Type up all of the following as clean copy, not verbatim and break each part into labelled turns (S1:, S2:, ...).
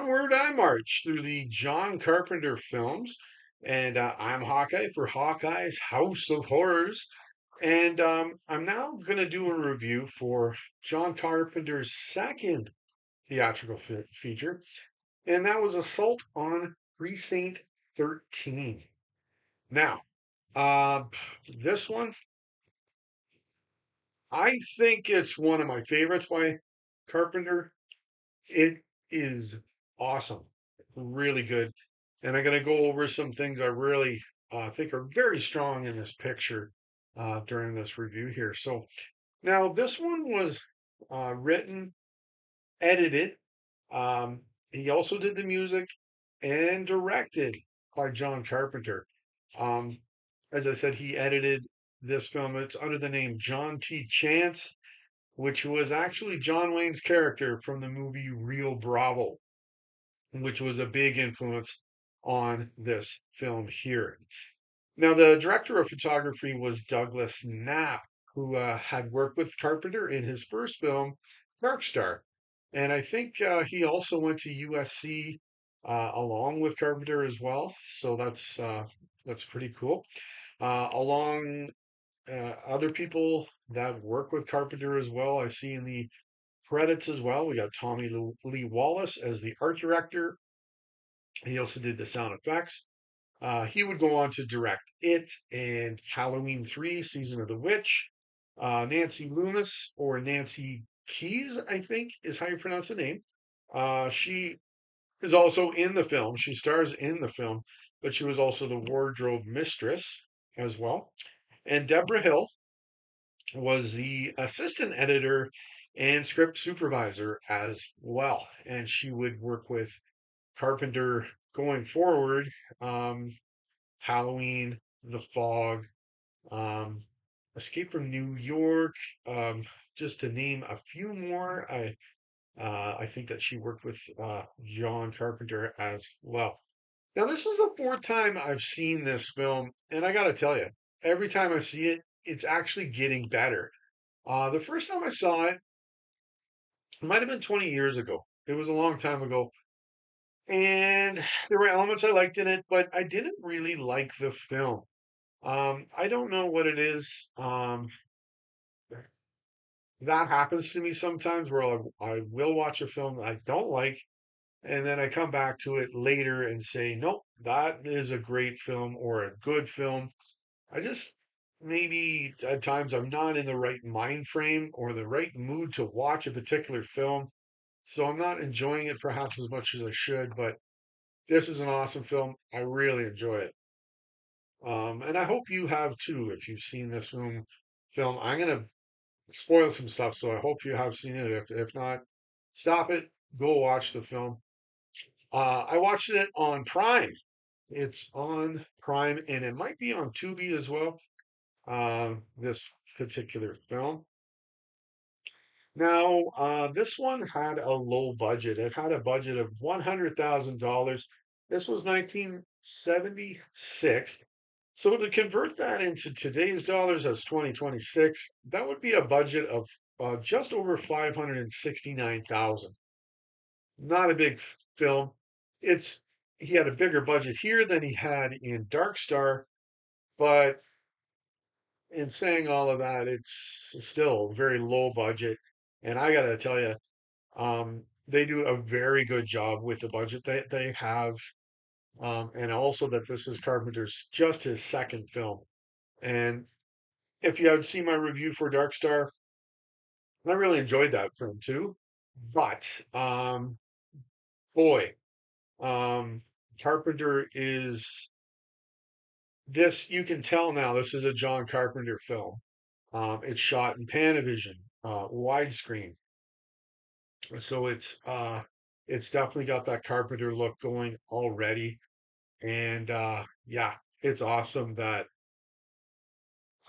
S1: Onward I march through the John Carpenter films, and I'm Hawkeye for Hawkeye's House of Horrors. And I'm now going to do a review for John Carpenter's second theatrical feature, and that was Assault on Precinct 13. Now, uh, this one, I think it's one of my favorites by Carpenter. It is awesome, really good. And I'm going to go over some things I really think are very strong in this picture during this review here. So now this one was written, edited. Um, he also did the music and directed by John Carpenter. Um, as I said, he edited this film. It's under the name John T. Chance, which was actually John Wayne's character from the movie Real Bravo, which was a big influence on this film here. Now, the director of photography was Douglas Knapp, who had worked with Carpenter in his first film, Dark Star. And I think he also went to USC along with Carpenter as well. So that's pretty cool. Along other people that work with Carpenter as well, I see in the credits as well. We got Tommy Lee Wallace as the art director. He also did the sound effects. He would go on to direct It and Halloween 3, Season of the Witch. Nancy Loomis, or Nancy Keys, I think is how you pronounce the name. She is also in the film. She stars in the film, but she was also the wardrobe mistress as well. And Deborah Hill was the assistant editor and script supervisor as well. And she would work with Carpenter going forward. Halloween, The Fog, um, Escape from New York, um, just to name a few more. I think that she worked with John Carpenter as well. Now, this is the fourth time I've seen this film, and I got to tell you, every time I see it, it's actually getting better. The first time I saw it, it might have been 20 years ago. It was a long time ago. And there were elements I liked in it, but I didn't really like the film. I don't know what it is. That happens to me sometimes where I will watch a film I don't like, and then I come back to it later and say, nope, that is a great film or a good film. I just maybe at times I'm not in the right mind frame or the right mood to watch a particular film. So I'm not enjoying it perhaps as much as I should, but this is an awesome film. I really enjoy it. And I hope you have too if you've seen this film. I'm gonna spoil some stuff, so I hope you have seen it. If not, stop it, go watch the film. I watched it on Prime. It's on Prime, and it might be on Tubi as well. This particular film. Now, this one had a low budget. It had a budget of $100,000. This was 1976. So to convert that into today's dollars as 2026, that would be a budget of just over 569,000. Not a big film. It's he had a bigger budget here than he had in Dark Star, but in saying all of that, it's still very low budget. And I gotta tell you, they do a very good job with the budget that they have, and also that this is Carpenter's just his second film. And if you have seen my review for Dark Star, I really enjoyed that film too. But boy, um, Carpenter is this. You can tell now this is a John Carpenter film. It's shot in Panavision, widescreen, so it's definitely got that Carpenter look going already. And yeah, it's awesome that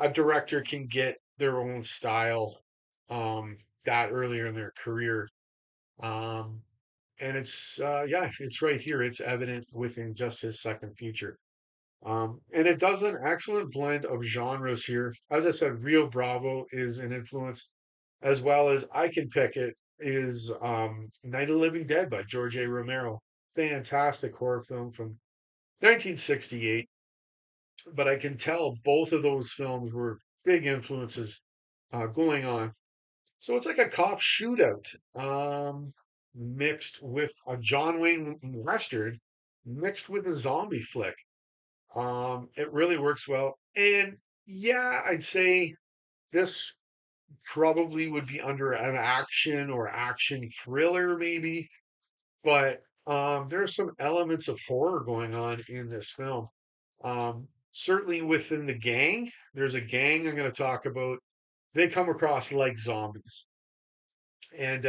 S1: a director can get their own style that earlier in their career. Um, and yeah, it's right here. It's evident within just his second feature. And it does an excellent blend of genres here. As I said, Rio Bravo is an influence, as well as I Can Pick It, is Night of the Living Dead by George A. Romero. Fantastic horror film from 1968. But I can tell both of those films were big influences going on. So it's like a cop shootout mixed with a John Wayne Western mixed with a zombie flick. It really works well. And yeah, I'd say this probably would be under an action or action thriller, maybe. But there's some elements of horror going on in this film. Certainly within the gang, there's a gang I'm going to talk about. They come across like zombies. And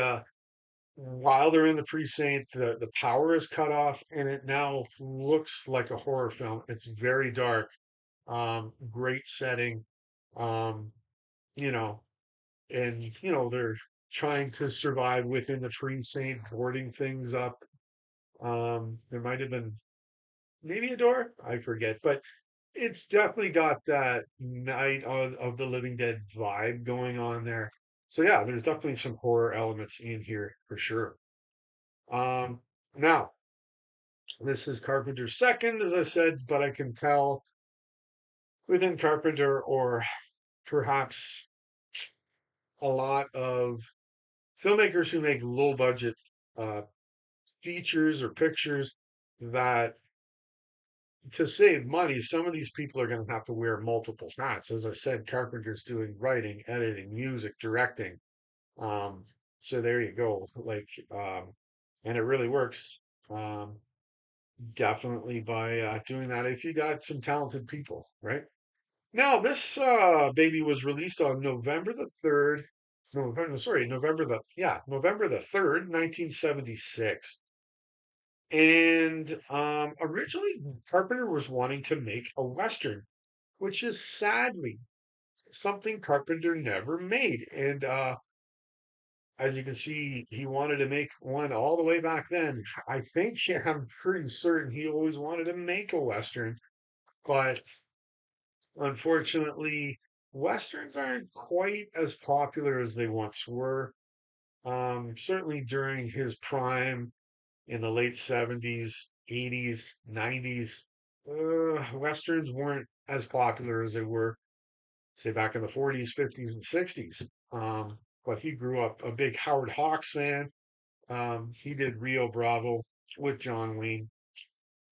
S1: while they're in the precinct, the power is cut off, and it now looks like a horror film. It's very dark, great setting, um, you know, and they're trying to survive within the precinct, boarding things up. There might have been maybe a door, I forget, but it's definitely got that Night of the Living Dead vibe going on there. So yeah, there's definitely some horror elements in here for sure. Um, Now, this is Carpenter's second, as I said, but I can tell within Carpenter, or perhaps a lot of filmmakers who make low budget uh, features or pictures, that to save money, some of these people are going to have to wear multiple hats. As I said, Carpenter's doing writing, editing, music, directing. Um, so there you go. And it really works. Um, Definitely by doing that if you got some talented people, right? Now, this baby was released on November the 3rd. November, sorry, November the 3rd, 1976. And originally, Carpenter was wanting to make a Western, which is sadly something Carpenter never made. And as you can see, he wanted to make one all the way back then. I think, yeah, I'm pretty certain he always wanted to make a Western, but unfortunately, Westerns aren't quite as popular as they once were. Certainly during his prime in the late 70s, 80s, 90s, Westerns weren't as popular as they were, say, back in the 40s, 50s, and 60s. But he grew up a big Howard Hawks fan. He did Rio Bravo with John Wayne.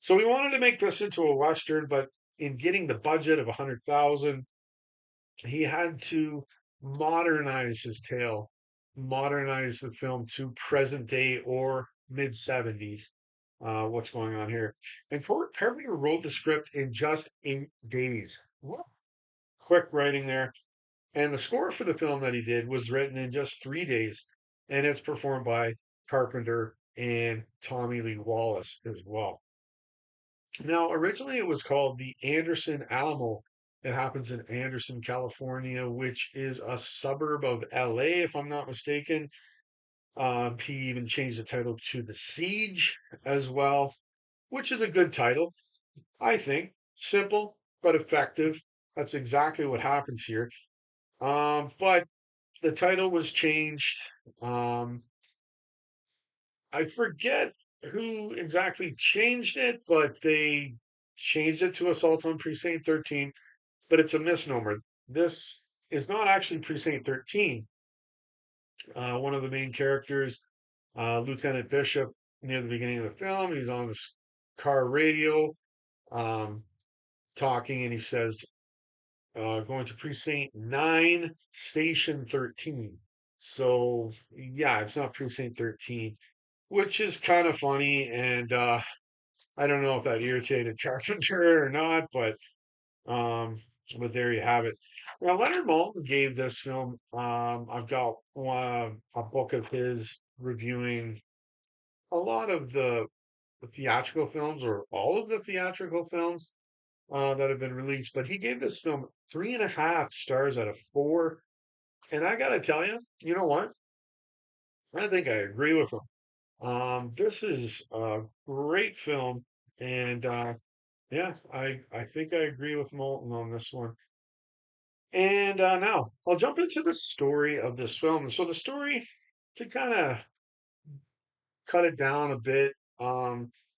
S1: So we wanted to make this into a Western, but in getting the budget of 100,000, he had to modernize his tale, modernize the film to present day or mid 70s. What's going on here? And Carpenter wrote the script in just 8 days. Whoa. Quick writing there. And the score for the film that he did was written in just 3 days, and it's performed by Carpenter and Tommy Lee Wallace as well. Now, originally it was called the Anderson Alamo. It happens in Anderson, California, which is a suburb of LA, if I'm not mistaken. He even changed the title to The Siege as well, which is a good title, I think. Simple but effective. That's exactly what happens here. But the title was changed. Um, I forget who exactly changed it, but they changed it to Assault on Precinct 13, but it's a misnomer. This is not actually Precinct 13. One of the main characters, Lieutenant Bishop, near the beginning of the film, he's on this car radio um, talking, and he says, going to Precinct 9, Station 13. So, yeah, it's not Precinct 13, which is kind of funny. And I don't know if that irritated Carpenter or not, um, but there you have it. Now, Leonard Maltin gave this film. I've got a book of his reviewing a lot of the theatrical films, or all of the theatrical films that have been released. But he gave this film 3.5 stars out of 4. And I gotta tell you, you know what? I think I agree with him. This is a great film, and yeah, I think I agree with Moulton on this one. And now I'll jump into the story of this film. So the story to kind of cut it down a bit,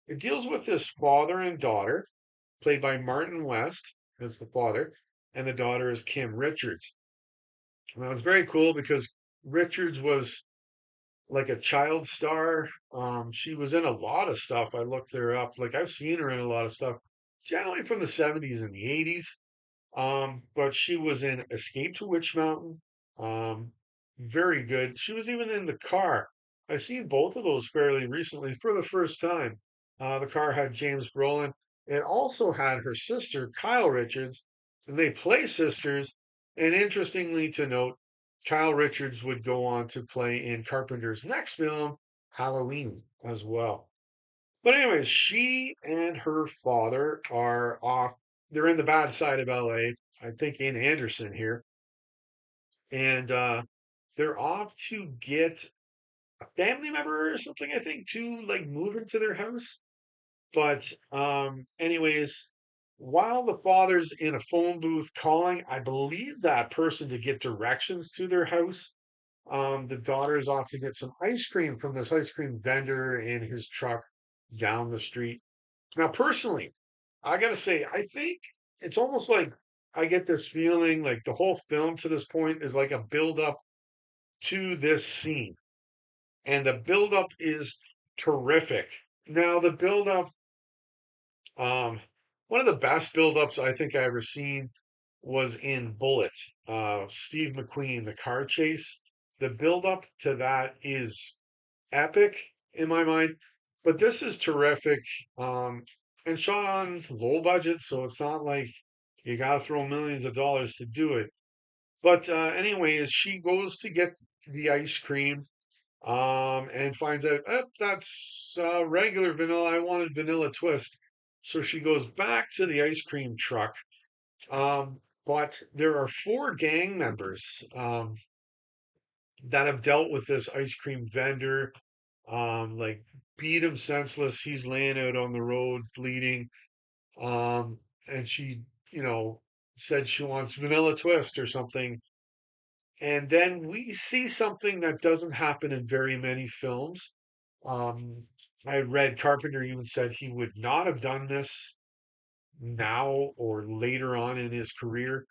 S1: it deals with this father and daughter, played by Martin West as the father, and the daughter is Kim Richards. Now it's very cool because Richards was like a child star. She was in a lot of stuff. I looked her up. Like I've seen her in a lot of stuff, generally from the 70s and the 80s. But she was in Escape to Witch Mountain. Um, Very good. She was even in The Car. I've seen both of those fairly recently for the first time. The Car had James Brolin. It also had her sister, Kyle Richards, and they play sisters. And interestingly to note, Kyle Richards would go on to play in Carpenter's next film, Halloween, as well. But anyways, she and her father are off. They're in the bad side of LA, I think in Anderson here, and they're off to get a family member or something. I think to like move into their house. But anyways, while the father's in a phone booth calling, I believe that person to get directions to their house. The daughter is off to get some ice cream from this ice cream vendor in his truck down the street. Now, personally, I gotta say, I think it's almost like I get this feeling like the whole film to this point is like a build up to this scene. And the build up is terrific. Now, the build up, um, one of the best build ups I think I ever seen was in Bullet, Steve McQueen, the car chase. The build up to that is epic in my mind. But this is terrific, and shot on low budget, so it's not like you got to throw millions of dollars to do it. But anyways, she goes to get the ice cream, and finds out, oh, that's regular vanilla. I wanted vanilla twist. So she goes back to the ice cream truck. But there are four gang members that have dealt with this ice cream vendor, like beat him senseless. He's laying out on the road bleeding. And she, you know, said she wants vanilla twist or something. And then we see something that doesn't happen in very many films. Um, I read Carpenter even said he would not have done this now or later on in his career,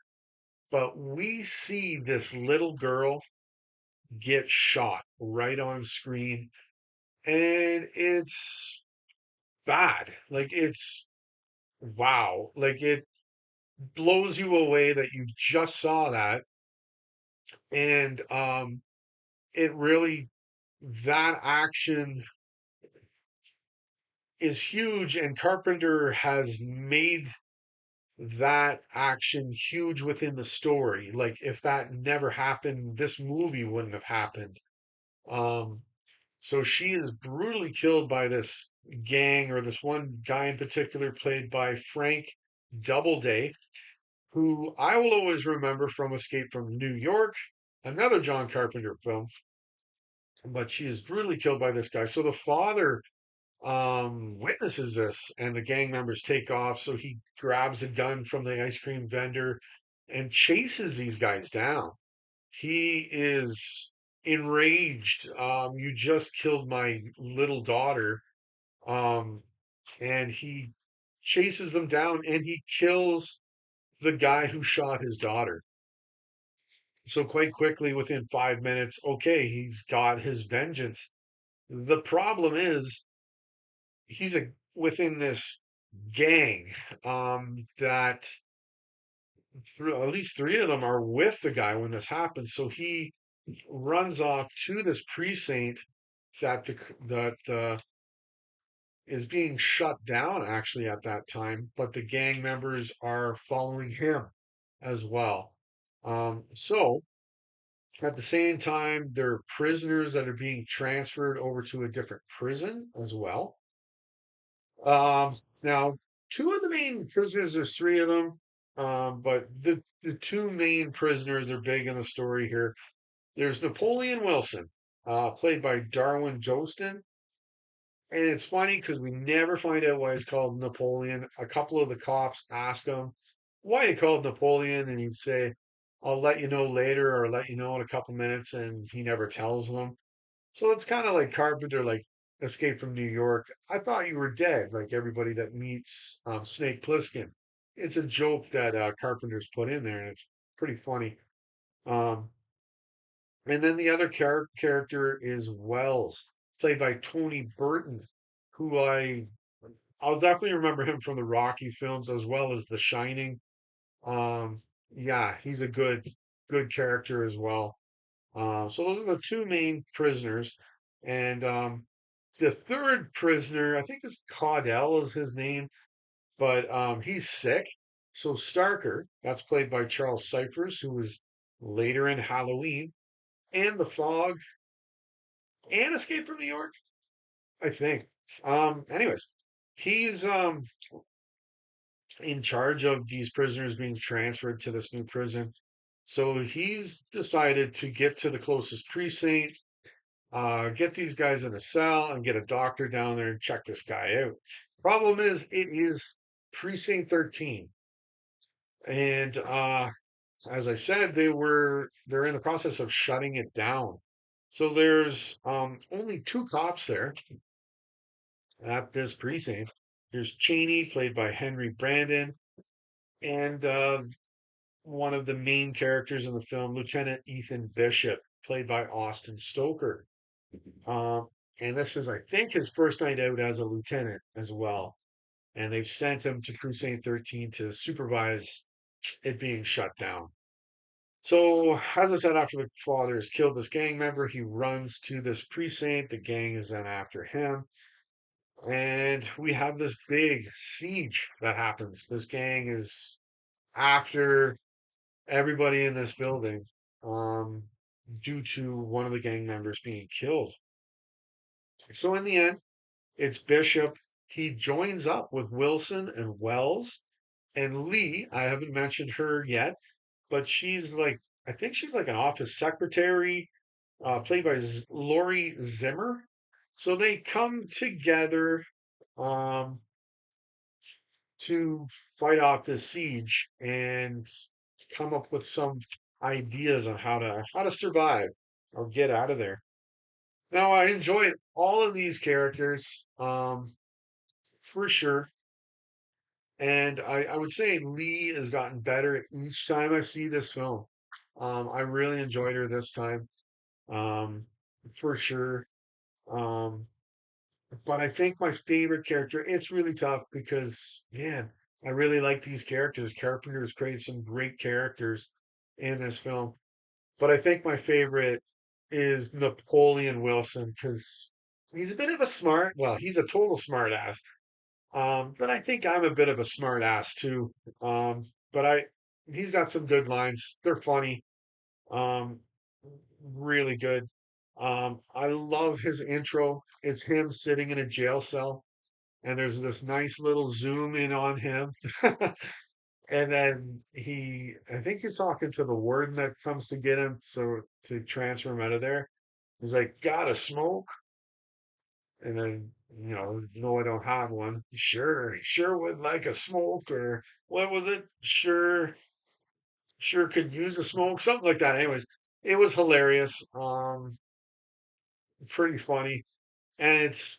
S1: but we see this little girl get shot right on screen, and it's bad. Like it's wow. Like it blows you away that you just saw that. And it really, that action is huge, and Carpenter has made that action huge within the story. Like if that never happened, this movie wouldn't have happened. Um, so she is brutally killed by this gang, or this one guy in particular, played by Frank Doubleday, who I will always remember from Escape from New York, another John Carpenter film. But she is brutally killed by this guy. So the father witnesses this, and the gang members take off. So he grabs a gun from the ice cream vendor and chases these guys down. He is enraged. You just killed my little daughter. Um, and he chases them down, and he kills the guy who shot his daughter. So quite quickly, within 5 minutes, okay, he's got his vengeance. The problem is he's a within this gang, that through at least three of them are with the guy when this happens. So he runs off to this precinct that is being shut down actually at that time, but the gang members are following him as well. So at the same time, there are prisoners that are being transferred over to a different prison as well. Now, two of the main prisoners, there's three of them, but the two main prisoners are big in the story here. There's Napoleon Wilson, played by Darwin Jostin. And it's funny because we never find out why he's called Napoleon. A couple of the cops ask him why he called Napoleon, and he'd say, I'll let you know later, or let you know in a couple minutes, and he never tells them. So it's kind of like Carpenter, like Escape from New York. I thought you were dead, like everybody that meets Snake Plissken. It's a joke that Carpenter's put in there, and it's pretty funny. Um, and then the other character is Wells, played by Tony Burton, who I'll definitely remember him from the Rocky films as well as The Shining. Um, yeah, he's a good character as well. So those are the two main prisoners, and the third prisoner, I think is Caudell is his name, but he's sick. So Starker, that's played by Charles Cyphers, who was later in Halloween and The Fog and Escape from New York, I think. Anyways, he's in charge of these prisoners being transferred to this new prison. So he's decided to get to the closest precinct, get these guys in a cell, and get a doctor down there and check this guy out. Problem is, it is Precinct 13, and as I said, they're in the process of shutting it down. So there's only two cops there at this precinct. There's Cheney, played by Henry Brandon, and one of the main characters in the film, Lieutenant Ethan Bishop, played by Austin Stoker. Um, and this is, I think, his first night out as a lieutenant as well. And they've sent him to Precinct 13 to supervise it being shut down. So, as I said, after the father has killed this gang member, he runs to this precinct. The gang is then after him. And we have this big siege that happens. This gang is after everybody in this building um, due to one of the gang members being killed. So, in the end, it's Bishop. He joins up with Wilson and Wells and Lee. I haven't mentioned her yet, but she's like, I think she's like an office secretary, played by Lori Zimmer. So they come together um, to fight off this siege and come up with some ideas on how to survive or get out of there. Now, I enjoyed all of these characters for sure. And I would say Lee has gotten better each time I see this film. I really enjoyed her this time, um, for sure. Um, but I think my favorite character, it's really tough because, man, I really like these characters. Carpenter has created some great characters in this film. But I think my favorite is Napoleon Wilson because he's a bit of a he's a total smart ass. But I think I'm a bit of a smart ass too. But he's got some good lines. They're funny. Um, really good. I love his intro. It's him sitting in a jail cell, and there's this nice little zoom in on him. And then I think he's talking to the warden that comes to get him, so to transfer him out of there. He's like, "Gotta smoke?" And then, no, I don't have one. Sure would like a smoke, or what was it? Sure could use a smoke, something like that. Anyways, it was hilarious, pretty funny, and it's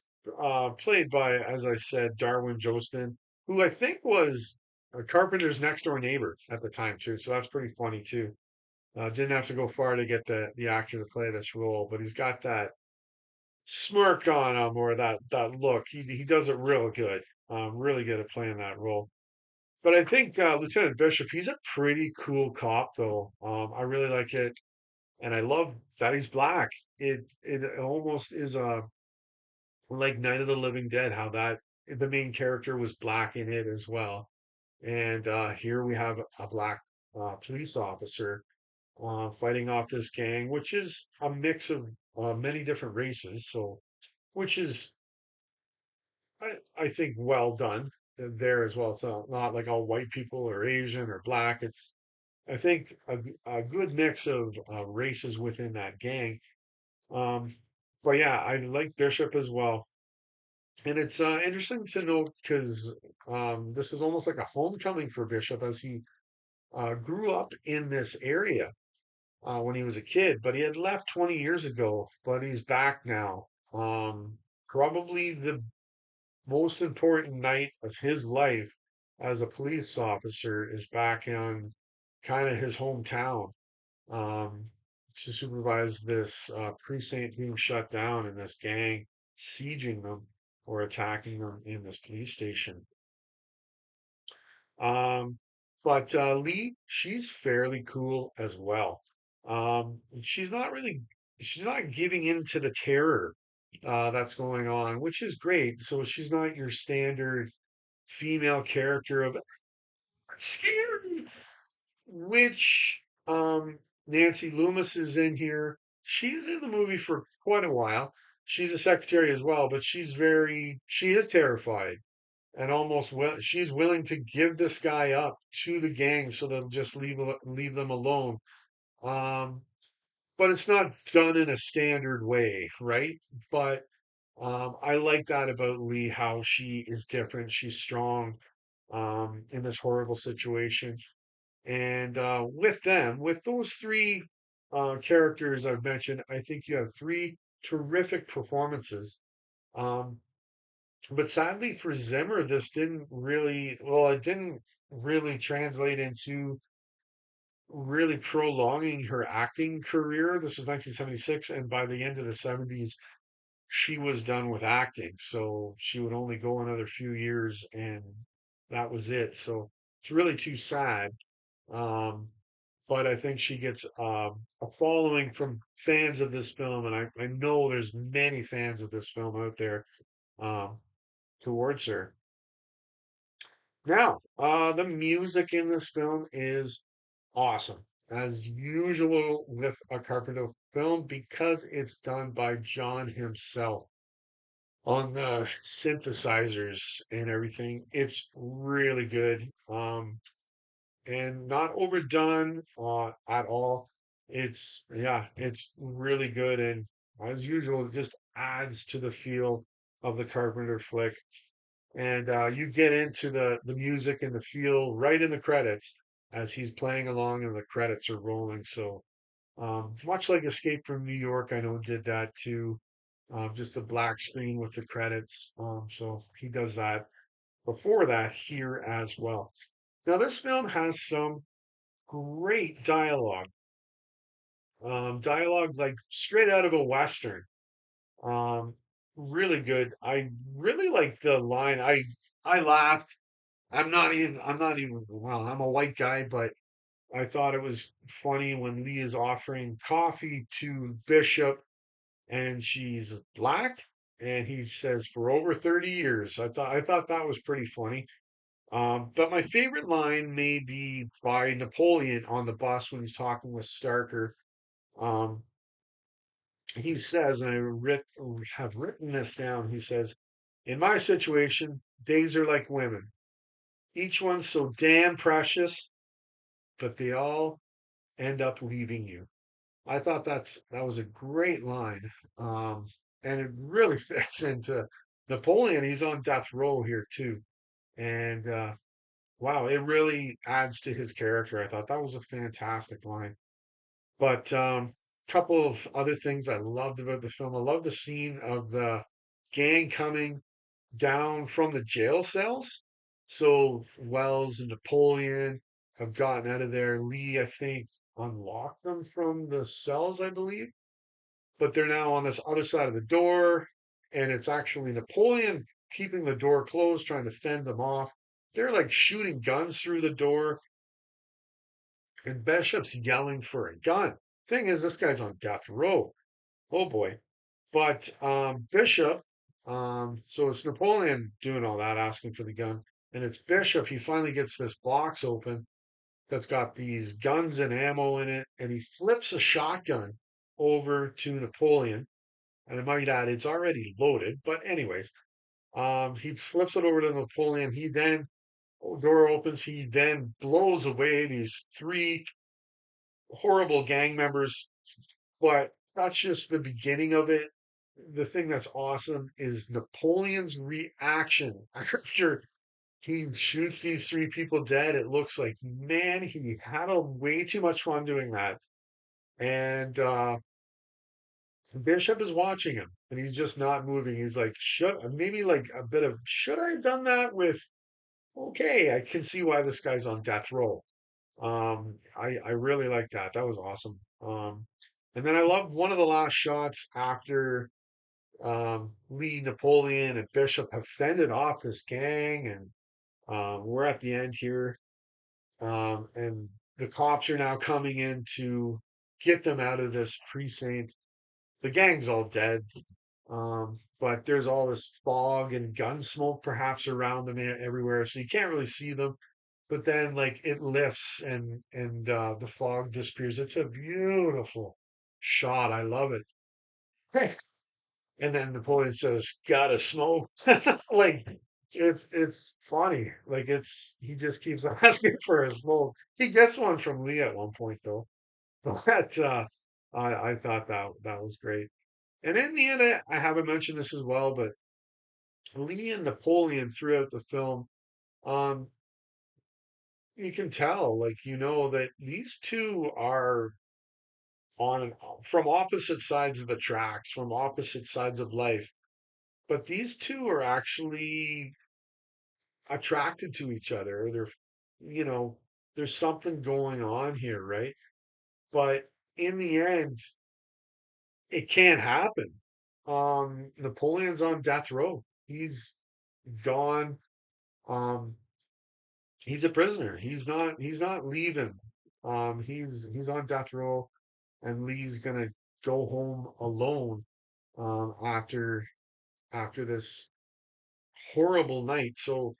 S1: played by, as I said, Darwin Jostin, who I think was Carpenter's next door neighbor at the time too. So that's pretty funny too. Didn't have to go far to get the actor to play this role, but he's got that smirk on him or that look. He does it real good. Really good at playing that role. But I think Lieutenant Bishop, he's a pretty cool cop though. I really like it, and I love that he's black. It almost is like Night of the Living Dead, how that the main character was black in it as well. And here we have a black police officer fighting off this gang, which is a mix of many different races. So, which is I think well done there as well. It's not like all white people or Asian or black. It's I think a good mix of races within that gang. Um, but yeah, I like Bishop as well, and it's interesting to note because this is almost like a homecoming for Bishop as he grew up in this area. when he was a kid, but he had left 20 years ago, but he's back now. Probably the most important night of his life as a police officer is back in kind of his hometown, um, to supervise this precinct being shut down and this gang sieging them or attacking them in this police station. Um, but Lee, she's fairly cool as well. She's not giving in to the terror that's going on, which is great. So she's not your standard female character of scary, which Nancy Loomis is in here. She's in the movie for quite a while. She's a secretary as well, but she is terrified and she's willing to give this guy up to the gang so they'll just leave them alone. Um, but it's not done in a standard way, right? But I like that about Lee, how she is different. She's strong in this horrible situation. And with those three characters I've mentioned, I think you have three terrific performances. Um, but sadly for Zimmer, it didn't really translate into really prolonging her acting career. This was 1976, and by the end of the 70s, she was done with acting. So she would only go another few years, and that was it. So it's really too sad. Um, but I think she gets a following from fans of this film, and I know there's many fans of this film out there um, towards her. Now, the music in this film is awesome, as usual with a Carpenter film, because it's done by John himself on the synthesizers and everything. It's really good. And not overdone at all. It's really good, and as usual, it just adds to the feel of the Carpenter flick. And you get into the music and the feel right in the credits as he's playing along and the credits are rolling. So much like Escape from New York, I know did that too. Just a black screen with the credits. So he does that before that here as well. Now, this film has some great dialogue. Dialogue like straight out of a Western. Um, really good. I really like the line. I laughed. I'm not even, well, I'm a white guy, but I thought it was funny when Lee is offering coffee to Bishop and she's black. And he says, for over 30 years. I thought that was pretty funny. But my favorite line may be by Napoleon on the bus when he's talking with Starker. Um, he says, and have written this down, he says, in my situation, days are like women. Each one's so damn precious, but they all end up leaving you. I thought that was a great line. Um, and it really fits into Napoleon. He's on death row here too. And wow, it really adds to his character. I thought that was a fantastic line. But couple of other things I loved about the film. I love the scene of the gang coming down from the jail cells. So Wells and Napoleon have gotten out of there. Lee, I think, unlocked them from the cells, I believe. But they're now on this other side of the door, and it's actually Napoleon keeping the door closed, trying to fend them off. They're like shooting guns through the door, and Bishop's yelling for a gun. Thing is, this guy's on death row. Oh boy. But Bishop, so it's Napoleon doing all that, asking for the gun. And it's Bishop. He finally gets this box open that's got these guns and ammo in it. And he flips a shotgun over to Napoleon. And I might add, it's already loaded. But, anyways, he flips it over to Napoleon. Door opens. He then blows away these three horrible gang members, but that's just the beginning of it. The thing that's awesome is Napoleon's reaction after he shoots these three people dead. It looks like, man, he had a way too much fun doing that. and Bishop is watching him, and he's just not moving. He's like, should maybe like a bit of should I have done that with? Okay, I can see why this guy's on death row. I really like that. That was awesome. And then I love one of the last shots after Lee, Napoleon, and Bishop have fended off this gang, and we're at the end here, and the cops are now coming in to get them out of this precinct. The gang's all dead, but there's all this fog and gun smoke perhaps around them everywhere, so you can't really see them. But then, like it lifts and the fog disappears. It's a beautiful shot. I love it. And then Napoleon says, "Gotta smoke." Like it's funny. Like it's he just keeps asking for a smoke. He gets one from Lee at one point though. But I thought that was great. And in the end, I haven't mentioned this as well, but Lee and Napoleon throughout the film, um, you can tell, like that these two are on from opposite sides of the tracks, from opposite sides of life. But these two are actually attracted to each other. You know, there's something going on here, right? But in the end, it can't happen. Napoleon's on death row. He's gone. Um, he's a prisoner. He's not leaving. He's on death row, and Lee's gonna go home alone after this horrible night. So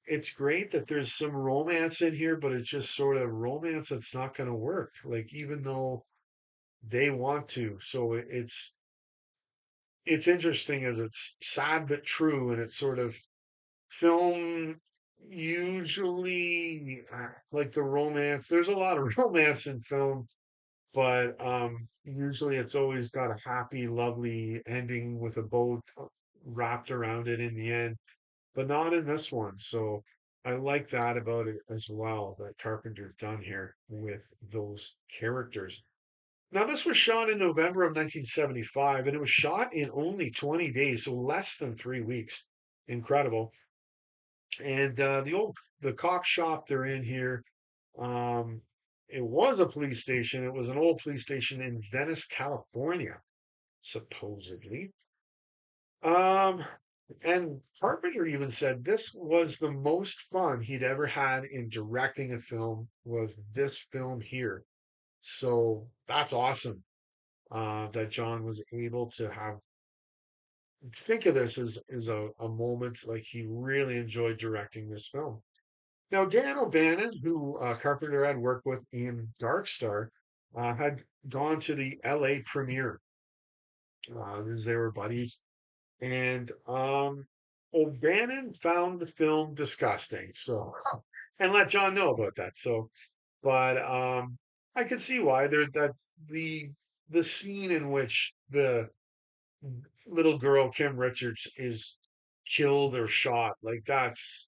S1: it's great that there's some romance in here, but it's just sort of romance that's not going to work. Like even though they want to, so it's interesting as it's sad but true, and it's sort of film usually like the romance. There's a lot of romance in film, but usually it's always got a happy, lovely ending with a bow wrapped around it in the end, but not in this one. So I like that about it as well, that Carpenter's done here with those characters. Now, this was shot in November of 1975, and it was shot in only 20 days, so less than 3 weeks. Incredible. And the cop shop they're in here, um, it was a police station. It was an old police station in Venice, California, supposedly. Um, and Carpenter even said this was the most fun he'd ever had in directing a film was this film here. So that's awesome. That John was able to have think of this as a moment like he really enjoyed directing this film. Now Dan O'Bannon, who Carpenter had worked with in Dark Star, had gone to the LA premiere as they were buddies. And O'Bannon found the film disgusting. So, and let John know about that. So, but I can see why the the scene in which the little girl Kim Richards is killed or shot, like that's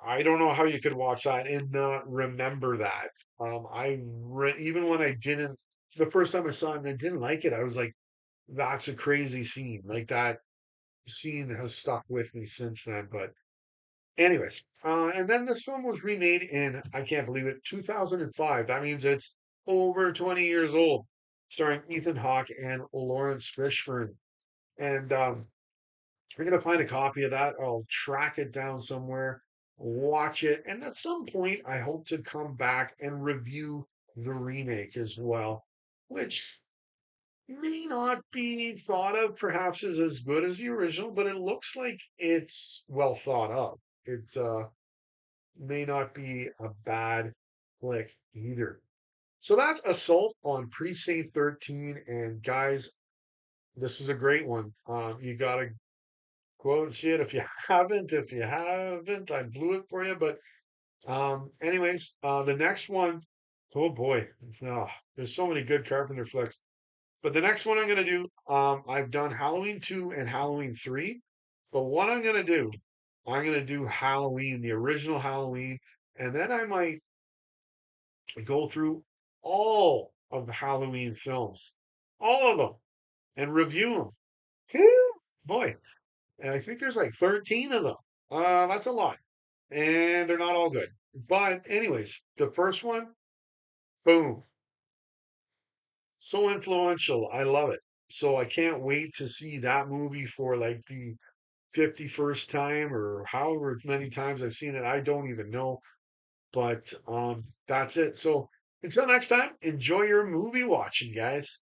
S1: I don't know how you could watch that and not remember that. Even when I didn't the first time I saw it and I didn't like it, I was like, that's a crazy scene. Like that scene has stuck with me since then. But anyways, and then this film was remade in I can't believe it 2005. That means it's over 20 years old, starring Ethan Hawke and Lawrence Fishburne. And I'm gonna find a copy of that. I'll track it down somewhere, watch it, and at some point I hope to come back and review the remake as well, which may not be thought of perhaps as good as the original, but it looks like it's well thought of. It may not be a bad flick either. So that's Assault on Precinct 13. And guys, this is a great one. You got to go out and see it if you haven't. If you haven't, I blew it for you. But anyways, the next one, oh boy, oh, there's so many good Carpenter flicks. But the next one I'm going to do, I've done Halloween 2 and Halloween 3. But what I'm going to do Halloween, the original Halloween, and then I might go through all of the Halloween films, all of them, and review them. Boy, and I think there's like 13 of them. That's a lot, and they're not all good. But anyways, the first one, boom, so influential. I love it. So I can't wait to see that movie for like the 51st time or however many times I've seen it. I don't even know. But that's it. So until next time, enjoy your movie watching, guys.